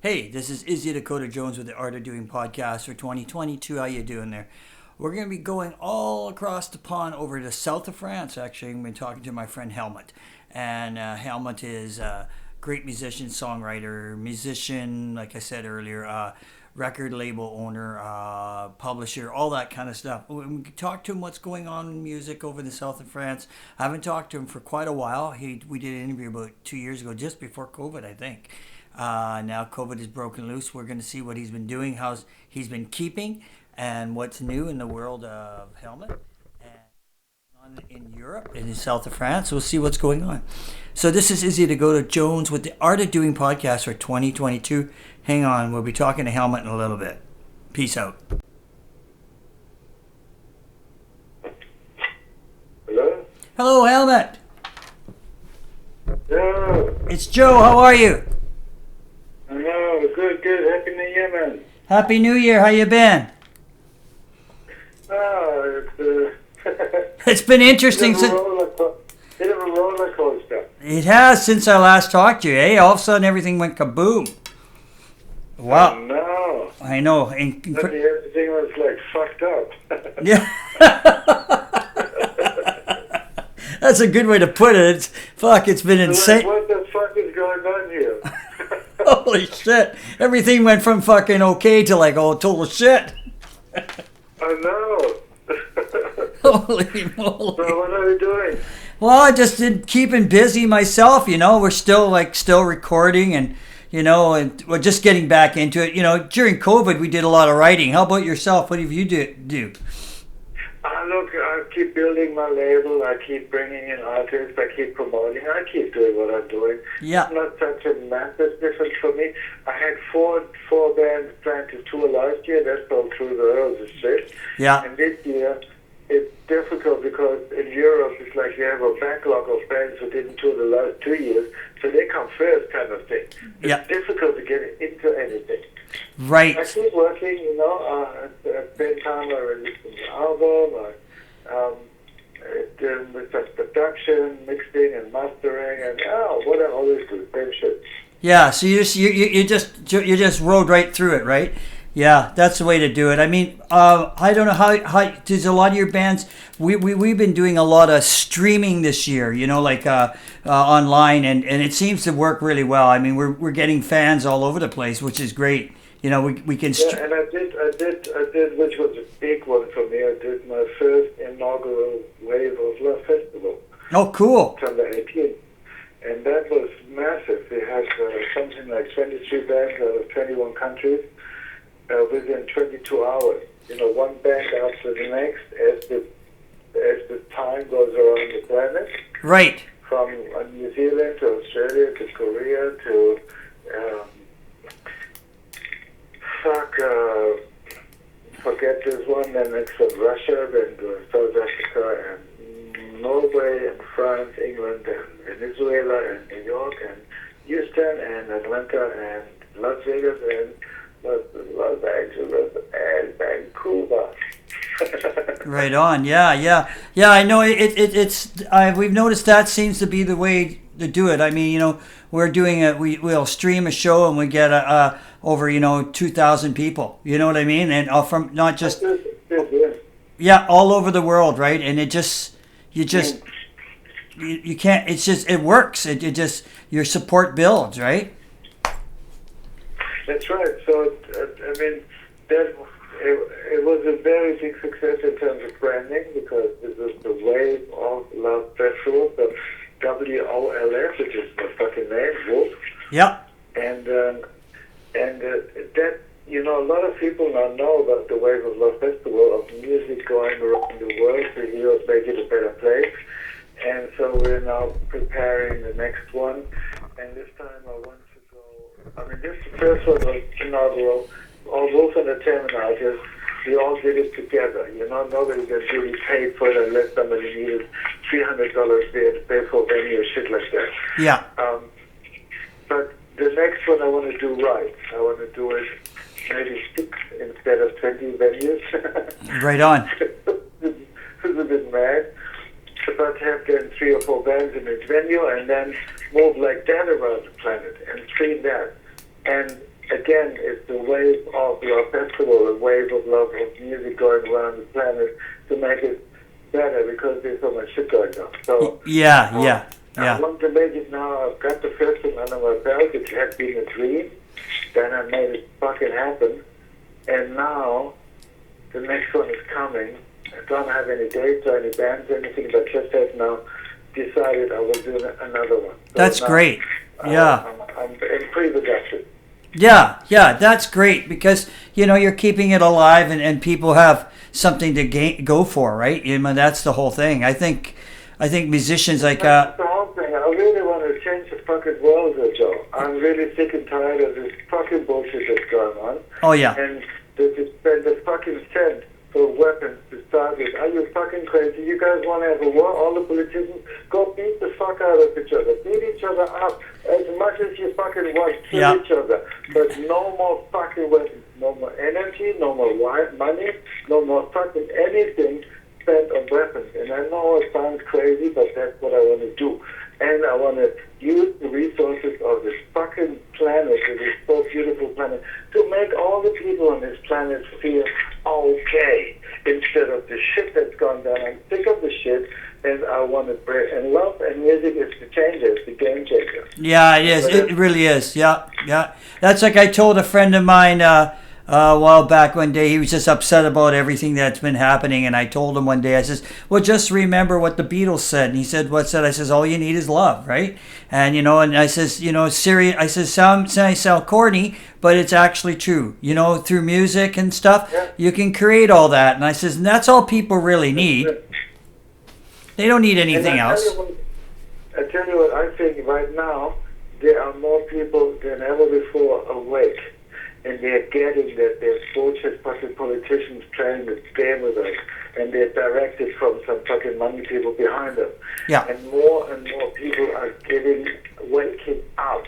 Hey, this is Izzy Dakota Jones with the Art of Doing podcast for 2022. How you doing there? We're going to be going all across the pond over to south of France. Actually, I'm going to be talking to my friend Hellmut, and Hellmut is a great musician, songwriter, musician. Like I said earlier, record label owner, publisher, all that kind of stuff. We can talk to him what's going on in music over the south of France. I haven't talked to him for quite a while. We did an interview about 2 years ago, just before COVID, I think. Now COVID has broken loose. We're going to see what he's been doing, how he's been keeping, and what's new in the world of Hellmut and in Europe and in south of France. We'll see what's going on. So this is Izzy Dakota Jones with the Art of Doing podcast for 2022. Hang on, we'll be talking to Hellmut in a little bit. Peace out. Hello? Hello, Hellmut. Yeah, It's Joe. How are you? I know. Good. Happy New Year, man. Happy New Year. How you been? It's It's been interesting bit since of a roller coaster. it has since I last talked to you. Hey, all of a sudden everything went kaboom. Wow. No. I know. Suddenly everything was like fucked up. Yeah. That's a good way to put it. It's been Like, insane. what the fuck is going on here? Holy shit. Everything went from fucking okay to like, oh, total shit. I know. Holy So moly. what are you doing? Well, I just been keeping busy myself, We're still recording and we're just getting back into it. During COVID, we did a lot of writing. How about yourself? What have you do? Look, I keep building my label. I keep bringing in artists. I keep promoting. I keep doing what I'm doing. Yeah. It's not such a massive difference for me. I had four bands planned to tour last year. That fell through the earth as shit. Yeah. And this year, it's difficult because in Europe, it's like you have a backlog of bands who didn't tour the last 2 years. So they come first kind of thing. It's Yeah. difficult to get into anything. I Right. keep working, at the same time I released an album, doing with some production, mixing and mastering, and what I always do, same shit. Yeah, so you just rode right through it, right? Yeah, that's the way to do it. I mean, I don't know how there's a lot of your bands. We've been doing a lot of streaming this year, like online, and it seems to work really well. I mean, we're getting fans all over the place, which is great. We can. Yeah, and I did, which was a big one for me. I did my first inaugural Wave of Love festival, Oh, cool. September 18th, and that was massive. We had something like 23 bands out of 21 countries within 22 hours. One band after the next, as the time goes around the planet, Right. from New Zealand to Australia to Korea to forget this one, then it's from Russia, then to South Africa, and Norway, and France, England, and Venezuela, and New York, and Houston, and Atlanta, and Las Vegas, and Los Angeles, and Vancouver. Right on. Yeah. I know we've noticed that seems to be the way to do it. I mean, we're doing it. We'll stream a show and we get over 2,000 people. You know what I mean? And from not just all over the world, right? And you can't. It's just it works. It just your support builds, right? That's right. So it was a very big success in terms of branding because this is the Wave of Love Festival, so WOLF, which is my fucking name, Wolf. Yeah. And that, a lot of people now know about the Wave of Love Festival of music going around the world to heal, make it a better place. And so we're now preparing the next one. And this time I want to go, this first one was inaugural, all Wolf Entertainment artists. We all did it together. Nobody got really paid for it unless somebody needed $300 there to pay for venue or shit like that. Yeah. But the next one I want to do right. I want to do it maybe 6 instead of 20 venues. Right on. It's a bit mad. But have then 3 or 4 bands in each venue and then move like that around the planet and stream that. And again, it's the wave of your festival, the wave of love of music going around the planet to make it better because there's so much shit going on. So I want to make it now. I've got the first one under my belt. It had been a dream. Then I made it fucking happen. And now the next one is coming. I don't have any dates or any bands or anything, but just have now decided I will do another one. So that's great. Yeah. I'm in pre-production. Yeah, that's great because, you're keeping it alive and people have something to go for, right? That's the whole thing. I think musicians like... That's the whole thing. I really want to change the fucking world, Joe. I'm really sick and tired of this fucking bullshit that's going on. Oh, yeah. And to spend the fucking cent for weapons to start with. Are you fucking crazy? You guys want to have a war? All the politicians, go beat the fuck out of each other. Beat each other up as much as you fucking want. Kill each other. But no more fucking weapons. No more energy, no more money, no more fucking anything spent on weapons. And I know it sounds crazy, but that's what I want to do. And I want to use the resources of this fucking planet, this so beautiful planet, to make all the people on this planet feel okay instead of the shit that's gone down. I'm sick of the shit, and I want to bring. And love and music is the changer, it's the game changer. Yeah, it is. It really is. Yeah. That's like I told a friend of mine a while back one day. He was just upset about everything that's been happening, and I told him one day, I says, well, just remember what the Beatles said. And he said, what's that? I says, all you need is love, right? And and I says, serious. I says, I sound corny, but it's actually true. Through music and stuff, you can create all that. And I says, and that's all people really need. They don't need anything else. I tell you what, I think right now there are more people than ever before awake. And they're getting that there's bullshit fucking politicians playing this game with us, and they're directed from some fucking money people behind them. Yeah. And more people are waking up.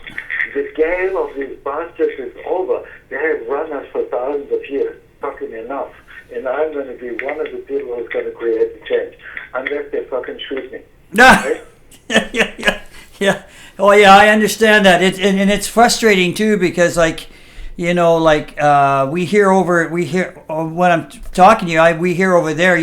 The game of these bastards is over. They have run us for thousands of years. Fucking enough. And I'm going to be one of the people who's going to create the change, unless they fucking shoot me. Right? Yeah. Oh yeah, I understand that. And it's frustrating too because we hear when I'm talking to you, we hear over there,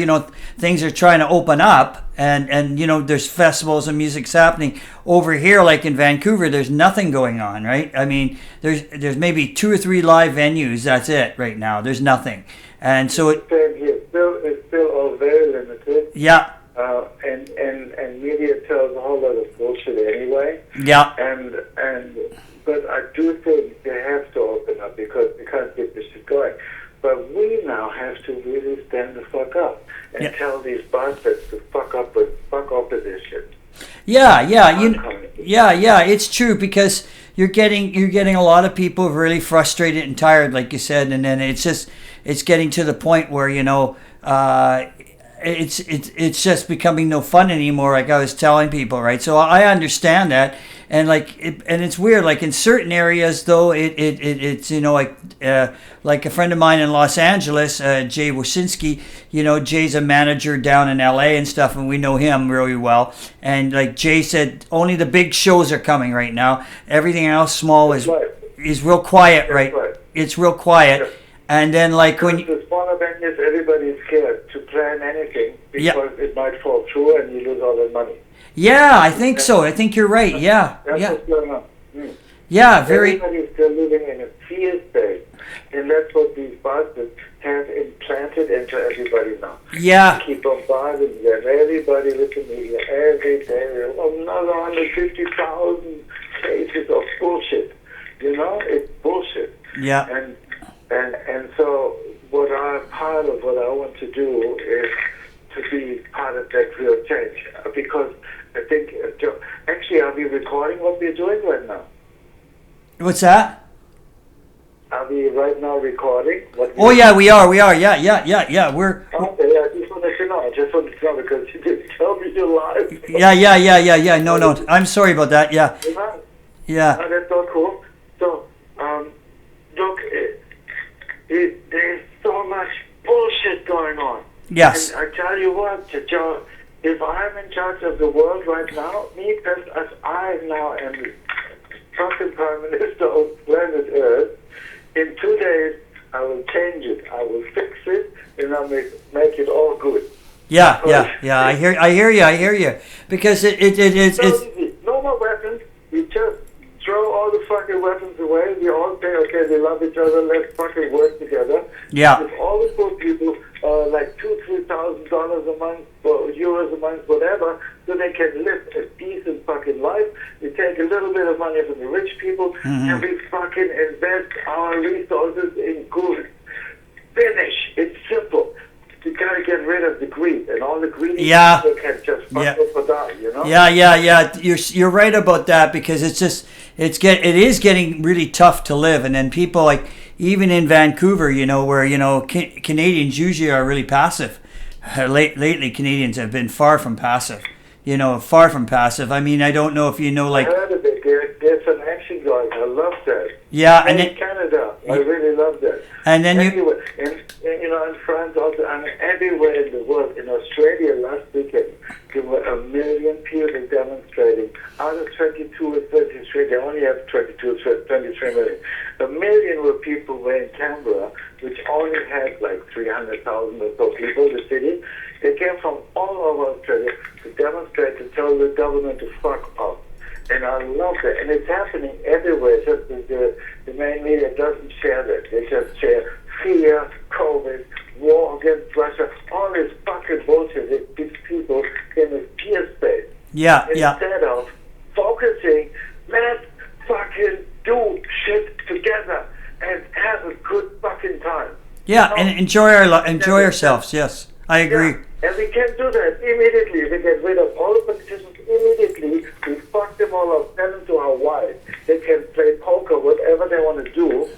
things are trying to open up and there's festivals and music's happening. Over here, like in Vancouver, there's nothing going on, right? I mean, there's maybe 2 or 3 live venues. That's it right now. There's nothing. And so it's still all very limited. Yeah. And media tells a whole lot of bullshit anyway. Yeah. But I do think they have to open up because they can't get this shit going. But we now have to really stand the fuck up and tell these bastards to fuck off with this shit. Yeah. It's true because you're getting a lot of people really frustrated and tired, like you said, and then it's getting to the point where it's just becoming no fun anymore, like I was telling people, right? So I understand that, and and it's weird, like in certain areas though, it's like a friend of mine in Los Angeles, Jay Wyszynski, Jay's a manager down in LA and stuff, and we know him really well, and like Jay said, only the big shows are coming right now. Everything else small is real quiet, right? It's real quiet. And then when the smaller venues, everybody's scared to plan anything because it might fall through and you lose all that money. Yeah, I think so. I think you're right. Yeah. That's what's going on. Yeah, Everybody's still living in a fear state, and that's what these bastards have implanted into everybody now. Yeah. They keep bombarding them. Everybody with the media every day. Another 150,000 cases of bullshit. It's bullshit. Yeah. And so part of what I want to do is to be part of that real change. Because I think, actually, are we recording what we're doing right now? What's that? Are we right now recording? Oh, yeah, we are. Yeah. We're... Okay, I just wanted to know. Because you didn't tell me you're live. Yeah. No. I'm sorry about that. Yeah. Yeah. No, that's not cool. So, look, there's so much bullshit going on. Yes. And I tell you what, Joe, if I'm in charge of the world right now, as I now am fucking Prime Minister of planet Earth. In 2 days, I will change it. I will fix it, and I'll make it all good. Yeah. I hear you. Because it's So easy. No more weapons. We just throw all the fucking weapons away. We all say, okay, they love each other. Let's fucking work together. Yeah. If all the poor people like $2,000-3,000 a month, or euros a month, whatever, so they can live a decent fucking life. We take a little bit of money from the rich people, and we fucking invest our resources in good. Finish. It's simple. You gotta get rid of the greed, and all the greedy people can just fuck up or die, you know? Yeah. You're right about that, because it is getting really tough to live, and then people like even in Vancouver, where Canadians usually are really passive. Lately, Canadians have been far from passive. I mean, I don't know if you know, like. I heard of it. There's some action going. I love that. Yeah, and in Canada, I really love that. And then anywhere, in France also, and everywhere in the world. In Australia last weekend, there were 1 million people demonstrating. Out of 22 or 33, they only have 23 million. 1 million were people were in Canberra, which only had like 300,000 or so people, the city. They came from all over Australia to demonstrate, to tell the government to fuck off. And I love that. And it's happening everywhere. Just the main media doesn't share that. They just share fear, COVID, war against Russia, all this fucking bullshit that keeps people in a fear space. Instead of focusing, let's fucking do shit together and have a good fucking time. Yeah, and enjoy ourselves. Yes, I agree. Yeah. And we can do that immediately. We get rid of all the politicians immediately. We fuck them all up, send them to Hawaii. They can play poker, whatever they want to do,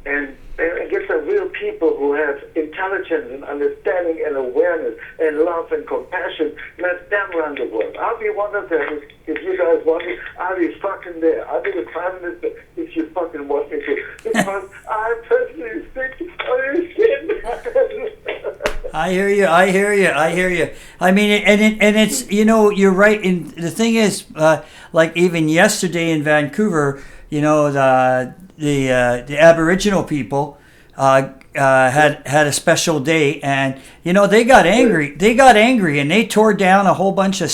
and get some real people who have intelligence and understanding and awareness and love and compassion. Let them run the world. I'll be one of them. If you guys want me, I'll be fucking there. I'll be the Prime Minister if you fucking want me to. Because I'm personally sick of this shit. I hear you. I mean, and it's, you're right. And the thing is, like even yesterday in Vancouver, the Aboriginal people had a special day, and they got angry. And they tore down a whole bunch of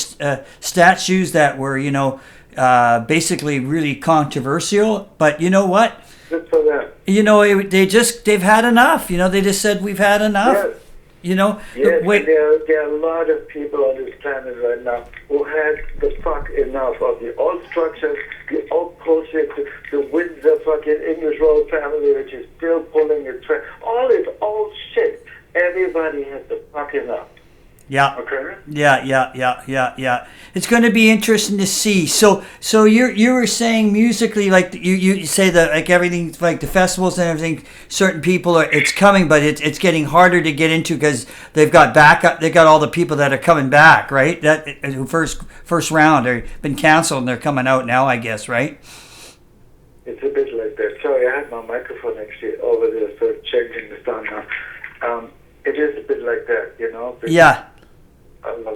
statues that were basically really controversial. But you know what? Good for them. They've had enough. They just said we've had enough. Yes. Yes, there are a lot of people on this planet right now who had the fuck enough of the old structures, the old bullshit, the Windsor fucking English royal family, which is still pulling its train. All this old shit. Everybody has the fuck enough. Yeah. Okay. Yeah. It's going to be interesting to see. So you were saying musically, like you say that like everything, like the festivals and everything, certain people it's coming, but it's getting harder to get into because they've got backup. They got all the people that are coming back, right? That who first round are been canceled and they're coming out now, I guess, right? It's a bit like that. Sorry, I had my microphone actually over there, so changing the sound now. It is a bit like that, Yeah.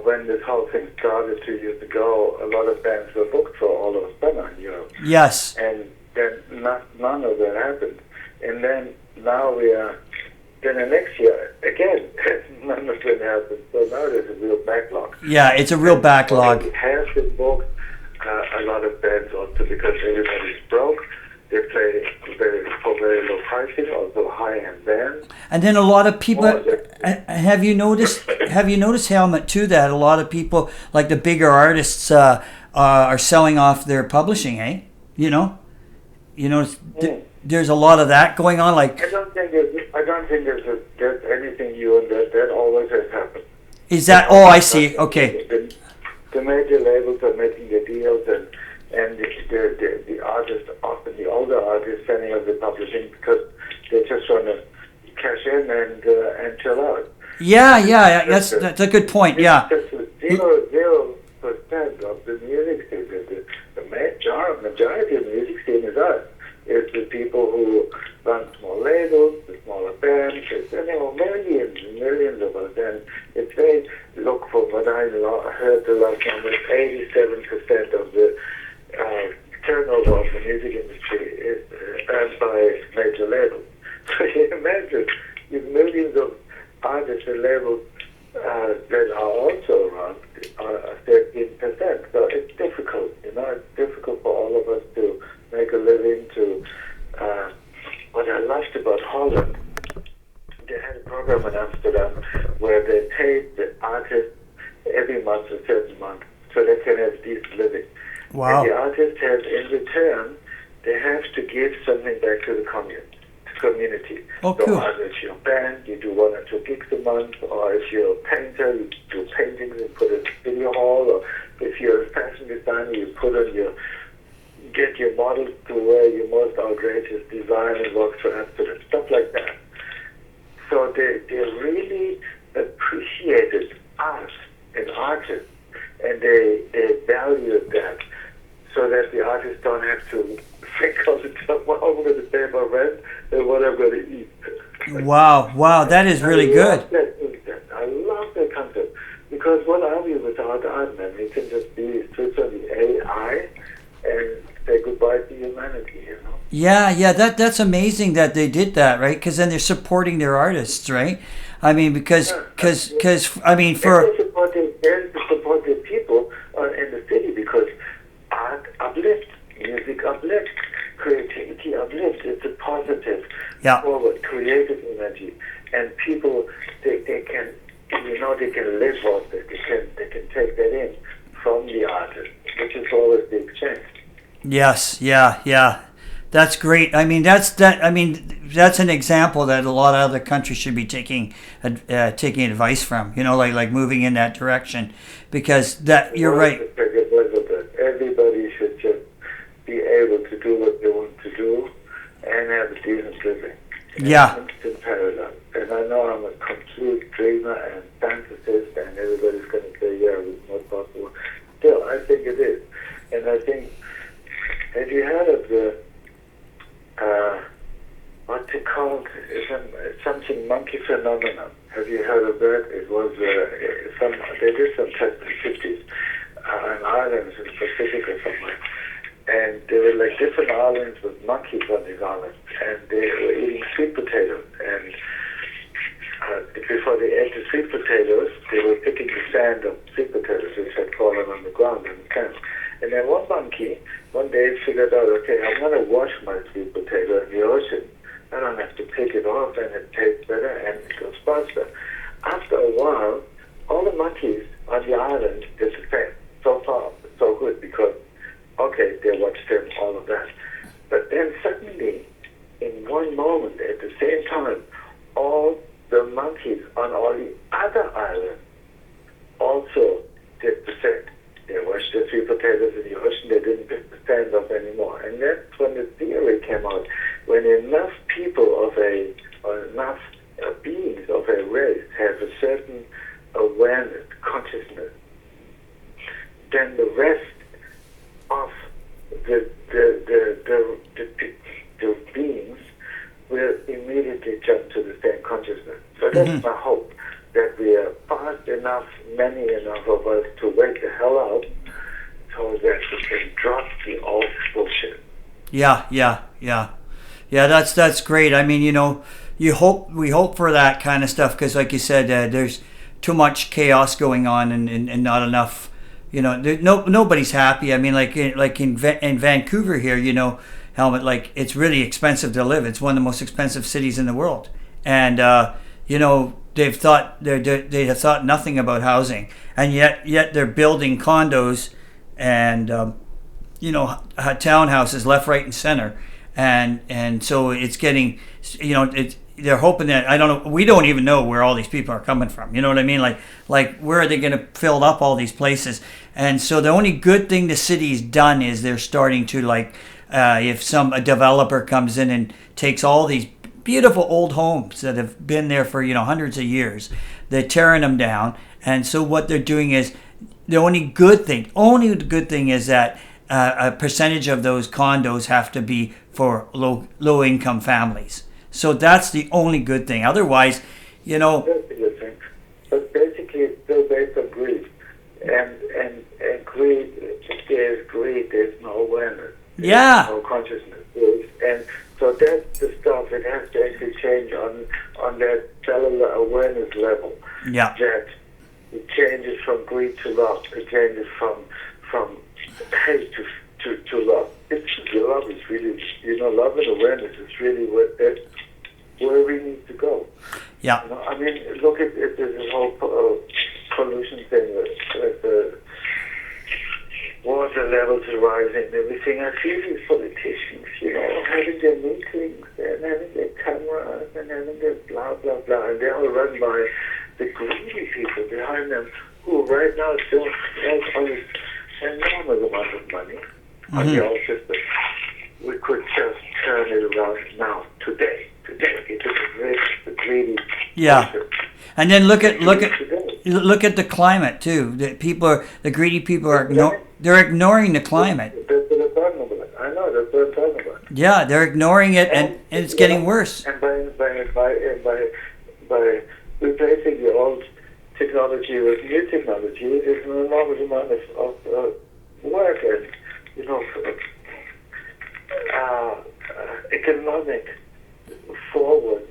When this whole thing started 2 years ago, a lot of bands were booked for all of summer in Europe. Yes. And then none of that happened. And then now then the next year, again, none of that happened. So now there's a real backlog. Yeah, it's a real backlog. It has been booked. A lot of bands also, because everybody's broke. They play for very low pricing, also high-end bands. And then a lot of people. Have you noticed Hellmut too? That a lot of people, like the bigger artists, are selling off their publishing. There's a lot of that going on. Like I don't think there's anything new in that. That always has happened. Is that? Oh, I see. Okay. The major labels are making the deals, and the artists, often the older artists, sending us the publishing because they just want to cash in and chill out. Yeah. That's a good point. Yeah. Just 0% of the music scene. The majority of the music scene is us. It's the people who run small labels, the smaller bands. It's millions and millions of us, and it's very. Look, for what I heard the last number, 87% of the turnover of the music Wow. And the artist has, in return, they have to give something back to the community. Oh, So cool. either if you're a band, you do 1 or 2 gigs a month, or if you're a painter, you do paintings and put it in your hall, or if you're a fashion designer, you get your models to wear your most outrageous design and work for Amsterdam, stuff like that. So they really appreciated art and artists, and they valued that, so that the artists don't have to think all the time, well, I'm going to pay my rent and what I'm going to eat. Wow, that is really good. I love that concept, because what are we without art, man? We can just switch on the AI and say goodbye to humanity, you know? Yeah, that's amazing that they did that, right? Because then they're supporting their artists, right? I mean, because I mean, for and to support the people in the city, because art uplifts, music uplifts, creativity uplifts. It's a positive, forward, creative energy, and people they can they can live off it. They can take that in from the artist, which is always the exchange. Yes, yeah. That's great. I mean, that's an example that a lot of other countries should be taking advice from. Like moving in that direction, because you're right. Everybody should just be able to do what they want to do and have a decent living. Yeah. Instant paradise. And I know I'm a complete dreamer and fantasist, and everybody's going to say, yeah, it's not possible. Still, I think it is. And I think, have you heard of the what's it called? It's something monkey phenomenon. Have you heard of that? It was they did some tests in the 50s on islands in the Pacific or somewhere. And there were like different islands with monkeys on these islands, and they were eating sweet potatoes. And before they ate the sweet potatoes, they were picking the sand of sweet potatoes which had fallen on the ground in the camp. And then one monkey one day figured out, okay, I'm going to wash my sweet potato in the ocean. I don't have to pick it off, and it tastes better and it goes faster. After a while, all the monkeys on the island did the same. So far, so good, because, okay, they watched them, all of that. But then suddenly, in one moment, at the same time, all the monkeys on all the other islands also did the same. They washed their sweet potatoes in the ocean. They didn't pick the sand up anymore. And that's when the theory came out. When enough people or enough beings of a race have a certain awareness, consciousness, then the rest of the beings will immediately jump to the same consciousness. So that's my hope, that we are fast enough, many enough of us to wake the hell out, so that we can drop the old bullshit. Yeah. That's great. I mean, we hope for that kind of stuff, because, like you said, there's too much chaos going on and not enough. Nobody's happy. I mean, like in Vancouver here, Hellmut, like, it's really expensive to live. It's one of the most expensive cities in the world, and they have thought nothing about housing, and yet they're building condos and townhouses left, right, and center, and so it's getting, they're hoping that, I don't know, we don't even know where all these people are coming from. You know what I mean? Like where are they going to fill up all these places? And so the only good thing the city's done is they're starting to, if a developer comes in and takes all these beautiful old homes that have been there for hundreds of years, they're tearing them down. And so what they're doing is, the only good thing is that a percentage of those condos have to be for low income families. So that's the only good thing. Otherwise, That's a good thing. But basically, it's still based on greed. And greed is greed. There's no awareness. There's no consciousness. And so that's the stuff. It has to actually change on that cellular awareness level. Yeah. That it changes from greed to love. It changes from hate to love. Love is really, love and awareness is really where we need to go. Yeah. I mean, look at this whole pollution thing with the water water levels are rising and everything. I see these politicians, having their meetings and having their cameras and having their blah, blah, blah. And they're all run by the greedy people behind them who right now don't have an enormous amount of money on the old system. We could just turn it around now, today. It is the greedy. Yeah. Person. And then look at the climate too. The greedy people are they're ignoring the climate. That's what I'm talking about. I know, that's what I'm talking about. Yeah, they're ignoring it, and it's getting worse. And by replacing the old technology with new technology, it's an enormous amount of work and economic forward,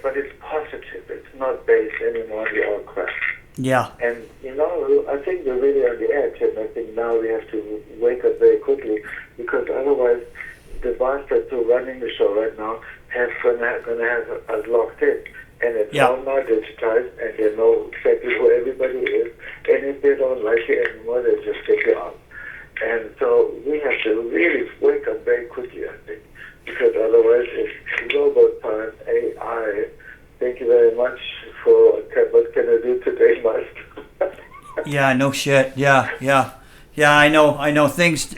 but it's positive. It's not based anymore on the old crap. Yeah. And I think we're really on the edge, and I think now we have to wake up very quickly, because otherwise the bastards who are running the show right now going to have us locked in. And it's all now digitized, and they know exactly who everybody is. And if they don't like you anymore, they just take you out. And so we have to really wake up very quickly, I think, because otherwise it's robot time, AI. Thank you very much for what can I do today, Master? Yeah, no shit. Yeah. I know. Things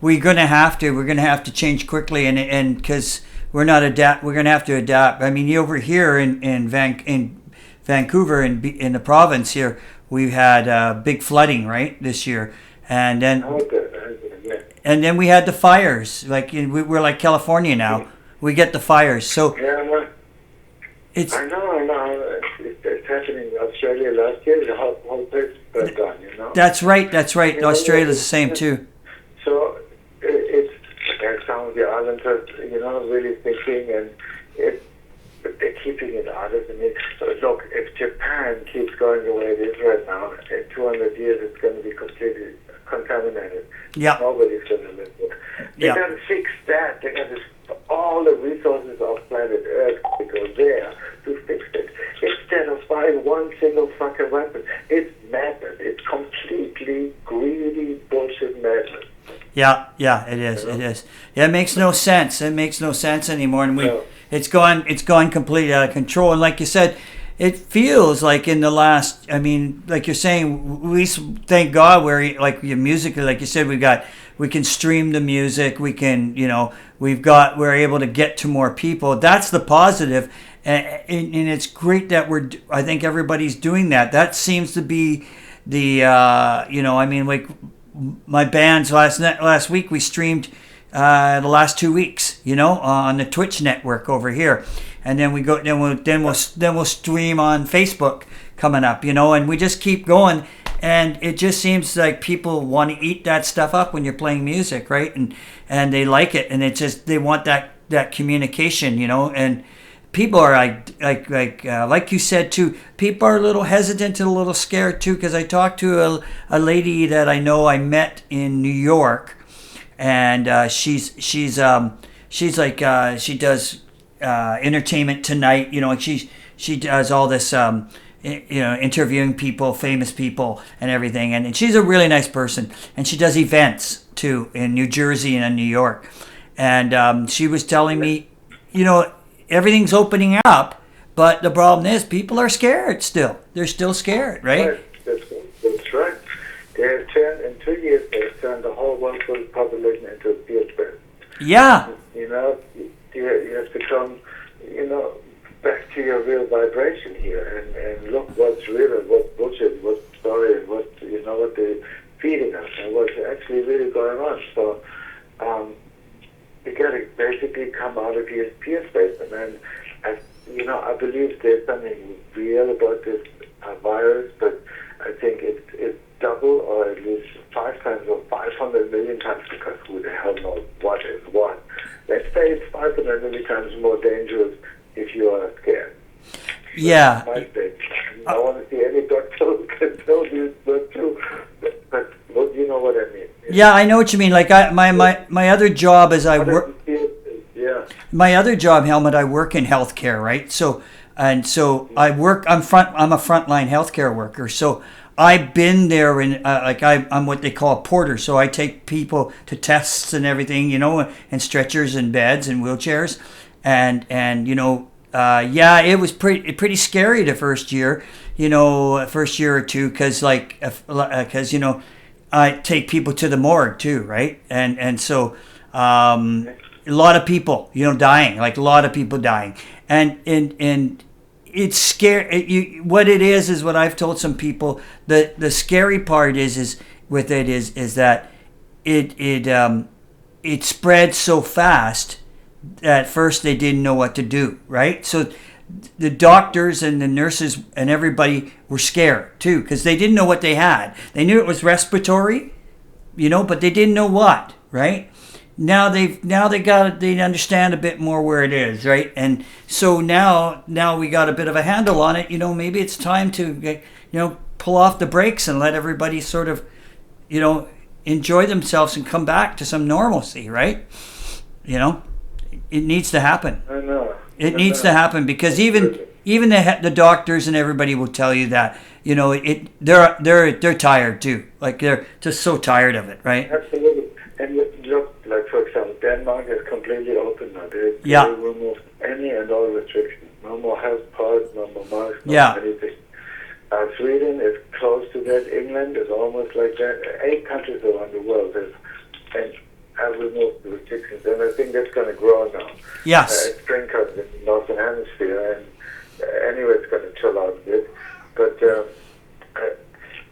we're gonna have to change quickly, and because we're gonna have to adapt. I mean, over here in Vancouver, in the province here, we've had big flooding right this year, and then we had the fires. Like we're like California now. We get the fires. So I know. It's happening in Australia last year. The whole place burnt down. That's right. Australia's the same too. So and some of the islands are, really thinking, and but they're keeping it out of the mix. So look, if Japan keeps going the way it is right now, in 200 years it's going to be completely contaminated. Yeah. Nobody's going to live there. They got to fix that. They got to all the resources of planet Earth to go there to fix it. Instead of buying one single fucking weapon. It's madness. It's completely greedy bullshit madness. Yeah, it is. It is. Yeah, it makes no sense. It makes no sense anymore, and it's gone completely out of control. And like you said, it feels like in the last. I mean, like you're saying, we thank God we're musically, like you said, we can stream the music. We can, we're able to get to more people. That's the positive, and it's great that I think everybody's doing that. That seems to be the, like. My band's last week we streamed the last 2 weeks, on the Twitch network over here, and then we'll stream on Facebook coming up, and we just keep going, and it just seems like people want to eat that stuff up when you're playing music, right? And they like it, and it's just they want that communication, and people are like you said too. People are a little hesitant and a little scared too. Because I talked to a lady that I know I met in New York, and she's like she does Entertainment Tonight. And she does all this interviewing people, famous people, and everything. And she's a really nice person, and she does events too in New Jersey and in New York. And she was telling me, everything's opening up, but the problem is people are scared still. They're still scared, right? That's right. In 2 years, they've turned the whole world's population into a field trip. Yeah. You have to come, back to your real vibration here and look what's real and what's bullshit, what's story, and what they're feeding us and what's actually really going on. So, you got to basically come out of your peer space, and I believe there's something real about this virus, but I think it's double or at least 5 times or 500 million times, because who the hell knows what is what. Let's say it's 500 million times more dangerous if you are scared. Yeah. I want to see any doctor who can tell you it's not true, but you know what I mean. Yeah, I know what you mean. Like my other job is I work. Yeah. My other job, Hellmut, I work in healthcare, right? So I work. I'm a frontline healthcare worker. So I've been there, and I'm what they call a porter, so I take people to tests and everything, and stretchers and beds and wheelchairs, and yeah, it was pretty scary the first year, first year or two, because I take people to the morgue too, right, and so a lot of people, dying, like a lot of people dying, and it's scary. What it is what I've told some people. The scary part is with it is that it spread so fast that at first they didn't know what to do, right? So the doctors and the nurses and everybody were scared too, because they didn't know what they had. They knew it was respiratory, but they didn't know what, right? Now they understand a bit more where it is, right? And so now we got a bit of a handle on it. Maybe it's time to pull off the brakes and let everybody sort of enjoy themselves and come back to some normalcy, right? It needs to happen. I know. It needs to happen, because even the doctors and everybody will tell you that they're tired too. Like, they're just so tired of it, right? Absolutely. And look, like for example, Denmark is completely open now. They removed any and all restrictions. No more health pass, no more masks, no more anything. Sweden is close to that. England is almost like that. 8 countries around the world have removed the restrictions, and I think that's going to grow now. Yes. Spring comes in the Northern Hemisphere, and anyway, it's going to chill out a bit.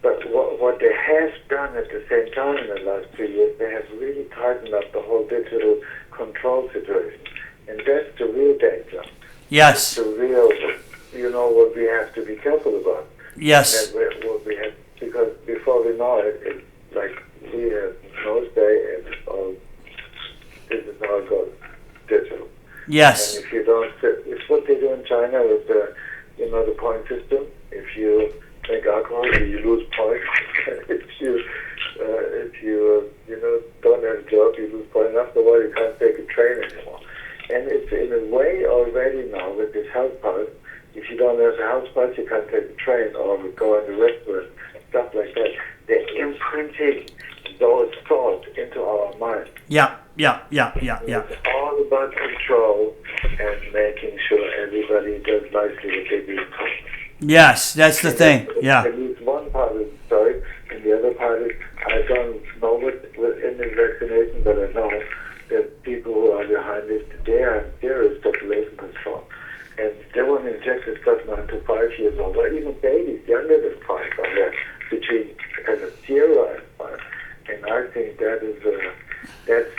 But what they have done at the same time in the last 2 years, they have really tightened up the whole digital control situation, and that's the real danger. Yes. That's the real, what we have to be careful about. Yes. And what we have, because before we know it, it's like we have no say, and this is how it goes, digital. Yes. And if you don't, it's what they do in China with the point system. If you drink alcohol, you lose points. if you don't have a job, you lose points. After a while, you can't take a train anymore. And it's in a way already now with this health pass. If you don't have a health pass, you can't take a train or go in a restaurant, stuff like that. They're imprinting those thoughts into our mind. Yeah. It's all about control and making sure everybody does nicely what they do. Yes, that's the thing. Yeah. At least one part of the story, and the other part is I don't know what in the vaccination, but I know that people who are behind it, there is population control. And they want to inject this stuff 9 to 5 years old, or even babies younger than 5 are there between kind of 0 and 5. And I think that's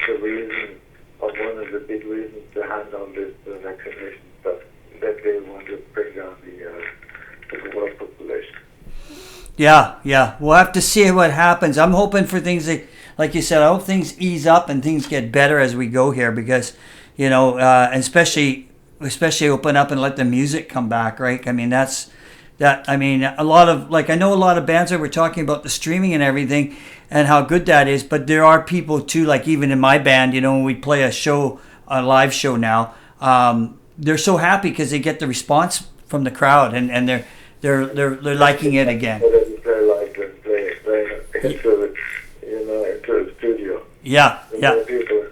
the reason, or one of the big reasons behind all this vaccination stuff, that they want to bring down the world population. Yeah. We'll have to see what happens. I'm hoping for things that, like you said, I hope things ease up and things get better as we go here, because, and especially open up and let the music come back, right? I mean, a lot of, I know a lot of bands that were talking about the streaming and everything and how good that is, but there are people too, like even in my band, when we play a live show now, they're so happy because they get the response from the crowd, and they're liking it again. Play live and play into a studio. Yeah. People,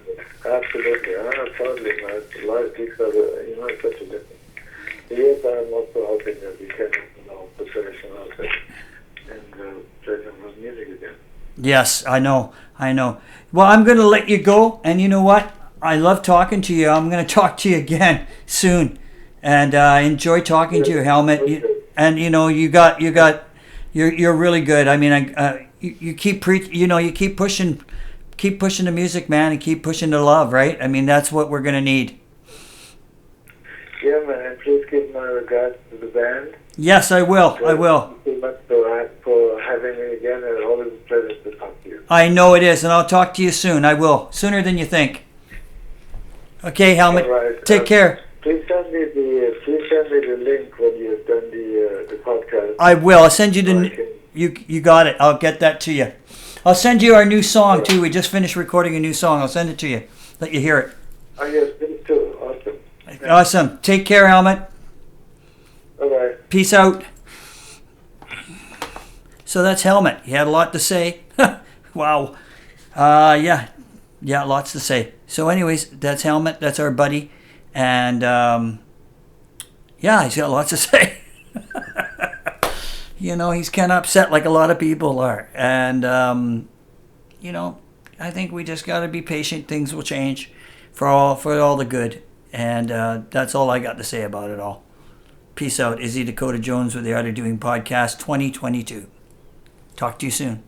absolutely. Totally. Live gigs are, it's such a difference. Yes, I'm also hoping that we can, put tradition out there and play some music again. Yes, I know. Well, I'm going to let you go, and you know what? I love talking to you. I'm going to talk to you again soon, and enjoy talking to you, Hellmut. You're really good. I mean, you keep you keep pushing the music, man, and keep pushing the love, right? I mean, that's what we're going to need. Yeah, man, and please give my regards to the band. Yes, I will. Thank you so much for having me again, and always a pleasure to talk to you. I know it is, and I'll talk to you soon. I will, sooner than you think. Okay, Hellmut. Right. Take care. Please send me the link when you've done the podcast. I will. I'll send you you got it. I'll get that to you. I'll send you our new song too. We just finished recording a new song. I'll send it to you. Let you hear it. Oh yes, please too. Awesome. Awesome. Take care, Hellmut. Bye-bye. Peace out. So that's Hellmut. He had a lot to say. Wow. Yeah, lots to say. So anyways, that's Hellmut. That's our buddy. And yeah, he's got lots to say. He's kind of upset like a lot of people are. And, I think we just got to be patient. Things will change for all the good. And that's all I got to say about it all. Peace out. Izzy Dakota Jones with the Art of Doing Podcast 2022. Talk to you soon.